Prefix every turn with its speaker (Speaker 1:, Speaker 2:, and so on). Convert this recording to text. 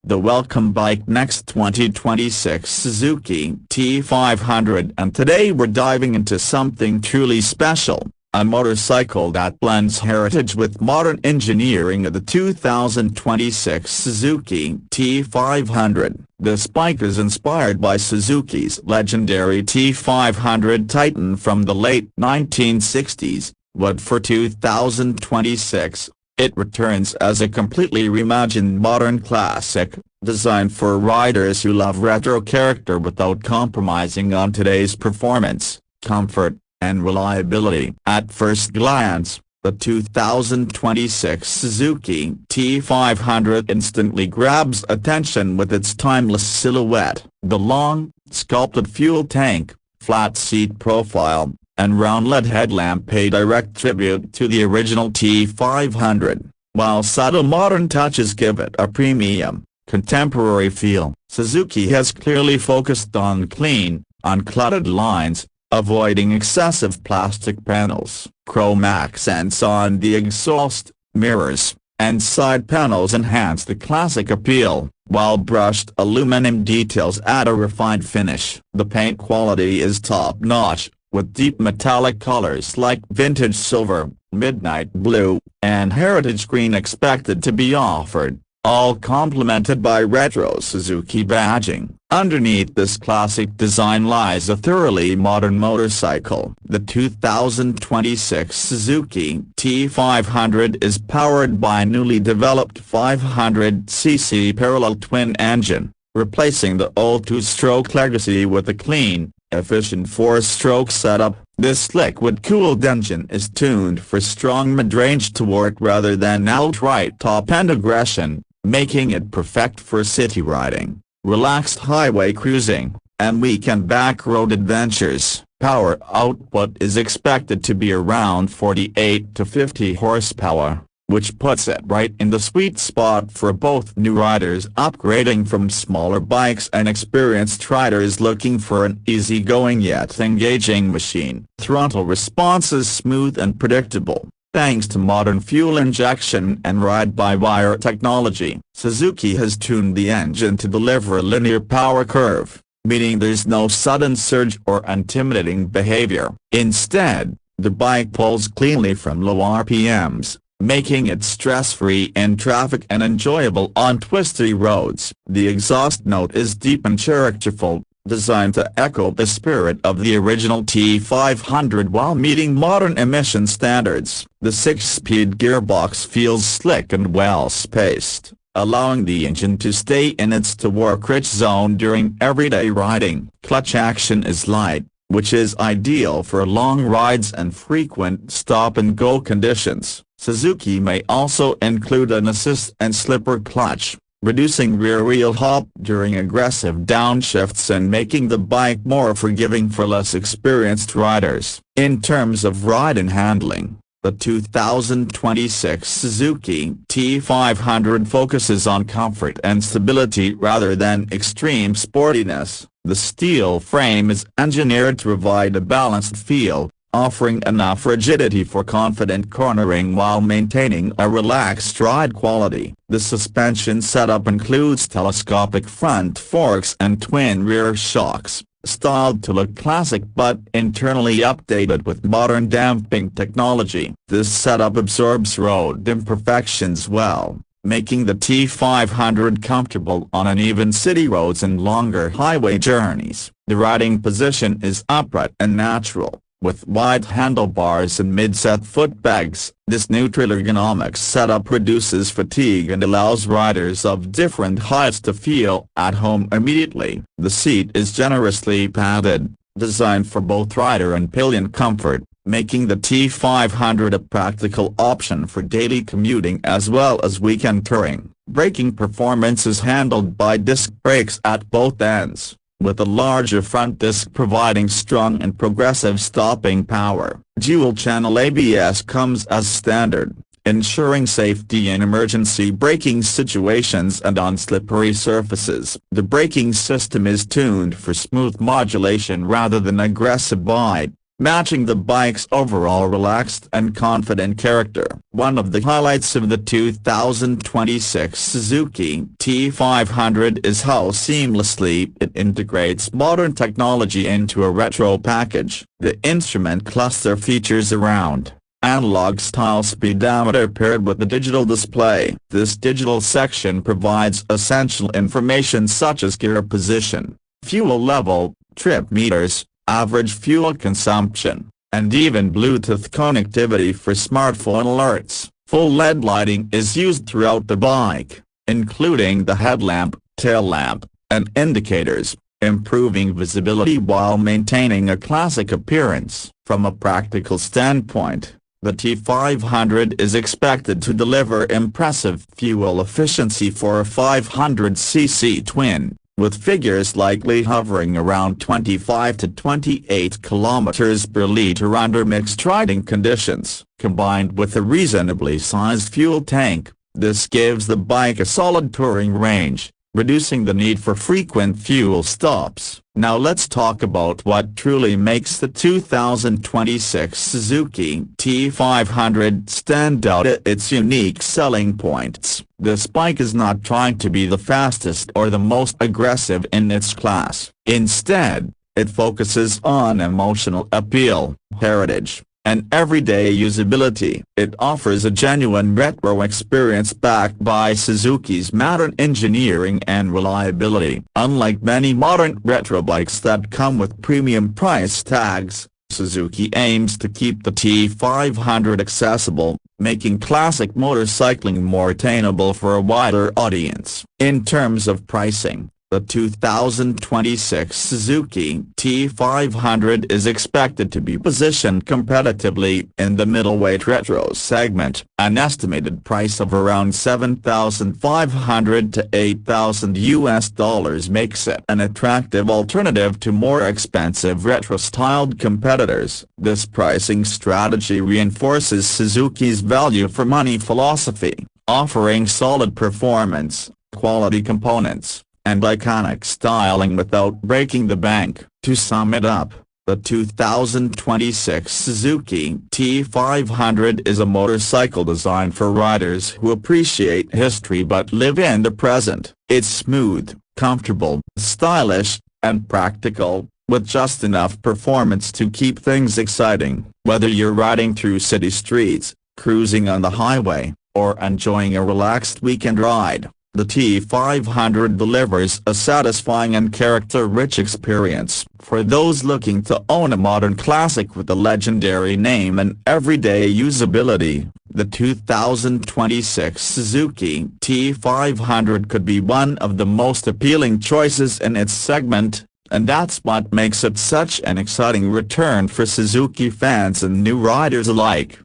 Speaker 1: the welcome BikeNext 2026 Suzuki T500, and today we're diving into something truly special, a motorcycle that blends heritage with modern engineering of the 2026 Suzuki T500. This bike is inspired by Suzuki's legendary T500 Titan from the late 1960s, but for 2026, it returns as a completely reimagined modern classic, designed for riders who love retro character without compromising on today's performance, comfort, and reliability. At first glance, the 2026 Suzuki T500 instantly grabs attention with its timeless silhouette. The long, sculpted fuel tank, flat seat profile, and round LED headlamp pay direct tribute to the original T500, while subtle modern touches give it a premium, contemporary feel. Suzuki has clearly focused on clean, uncluttered lines, avoiding excessive plastic panels. Chrome accents on the exhaust, mirrors, and side panels enhance the classic appeal, while brushed aluminum details add a refined finish. The paint quality is top-notch, with deep metallic colors like vintage silver, midnight blue, and heritage green expected to be offered, all complemented by retro Suzuki badging. Underneath this classic design lies a thoroughly modern motorcycle. The 2026 Suzuki T500 is powered by a newly developed 500cc parallel twin engine, replacing the old two-stroke legacy with a clean, efficient four-stroke setup. This liquid-cooled engine is tuned for strong mid-range torque rather than outright top-end aggression, making it perfect for city riding, relaxed highway cruising, and weekend back-road adventures. Power output is expected to be around 48 to 50 horsepower, which puts it right in the sweet spot for both new riders upgrading from smaller bikes and experienced riders looking for an easygoing yet engaging machine. Throttle response is smooth and predictable, thanks to modern fuel injection and ride-by-wire technology. Suzuki has tuned the engine to deliver a linear power curve, meaning there's no sudden surge or intimidating behavior. Instead, the bike pulls cleanly from low RPMs, making it stress-free in traffic and enjoyable on twisty roads. The exhaust note is deep and characterful, designed to echo the spirit of the original T500 while meeting modern emission standards. The 6-speed gearbox feels slick and well-spaced, allowing the engine to stay in its torque-rich zone during everyday riding. Clutch action is light, which is ideal for long rides and frequent stop-and-go conditions. Suzuki may also include an assist and slipper clutch, reducing rear-wheel hop during aggressive downshifts and making the bike more forgiving for less experienced riders. In terms of ride and handling, the 2026 Suzuki T500 focuses on comfort and stability rather than extreme sportiness. The steel frame is engineered to provide a balanced feel, offering enough rigidity for confident cornering while maintaining a relaxed ride quality. The suspension setup includes telescopic front forks and twin rear shocks, styled to look classic but internally updated with modern damping technology. This setup absorbs road imperfections well, making the T500 comfortable on uneven city roads and longer highway journeys. The riding position is upright and natural, with wide handlebars and mid-set footpegs. This neutral ergonomics setup reduces fatigue and allows riders of different heights to feel at home immediately. The seat is generously padded, designed for both rider and pillion comfort, making the T500 a practical option for daily commuting as well as weekend touring. Braking performance is handled by disc brakes at both ends, with a larger front disc providing strong and progressive stopping power. Dual-channel ABS comes as standard, ensuring safety in emergency braking situations and on slippery surfaces. The braking system is tuned for smooth modulation rather than aggressive bite, matching the bike's overall relaxed and confident character. One of the highlights of the 2026 Suzuki T500 is how seamlessly it integrates modern technology into a retro package. The instrument cluster features a round, analog-style speedometer paired with a digital display. This digital section provides essential information such as gear position, fuel level, trip meters, average fuel consumption, and even Bluetooth connectivity for smartphone alerts. Full LED lighting is used throughout the bike, including the headlamp, tail lamp, and indicators, improving visibility while maintaining a classic appearance. From a practical standpoint, the T500 is expected to deliver impressive fuel efficiency for a 500cc twin, with figures likely hovering around 25 to 28 kilometers per liter under mixed riding conditions. Combined with a reasonably sized fuel tank, this gives the bike a solid touring range, reducing the need for frequent fuel stops. Now let's talk about what truly makes the 2026 Suzuki T500 stand out. Its unique selling points. This bike is not trying to be the fastest or the most aggressive in its class. Instead, it focuses on emotional appeal, heritage, and everyday usability. It offers a genuine retro experience backed by Suzuki's modern engineering and reliability. Unlike many modern retro bikes that come with premium price tags, Suzuki aims to keep the T500 accessible, making classic motorcycling more attainable for a wider audience. In terms of pricing, the 2026 Suzuki T500 is expected to be positioned competitively in the middleweight retro segment. An estimated price of around $7,500 to $8,000 makes it an attractive alternative to more expensive retro-styled competitors. This pricing strategy reinforces Suzuki's value-for-money philosophy, offering solid performance, quality components, and iconic styling without breaking the bank. To sum it up, the 2026 Suzuki T500 is a motorcycle designed for riders who appreciate history but live in the present. It's smooth, comfortable, stylish, and practical, with just enough performance to keep things exciting. Whether you're riding through city streets, cruising on the highway, or enjoying a relaxed weekend ride, the T500 delivers a satisfying and character-rich experience. For those looking to own a modern classic with a legendary name and everyday usability, the 2026 Suzuki T500 could be one of the most appealing choices in its segment, and that's what makes it such an exciting return for Suzuki fans and new riders alike.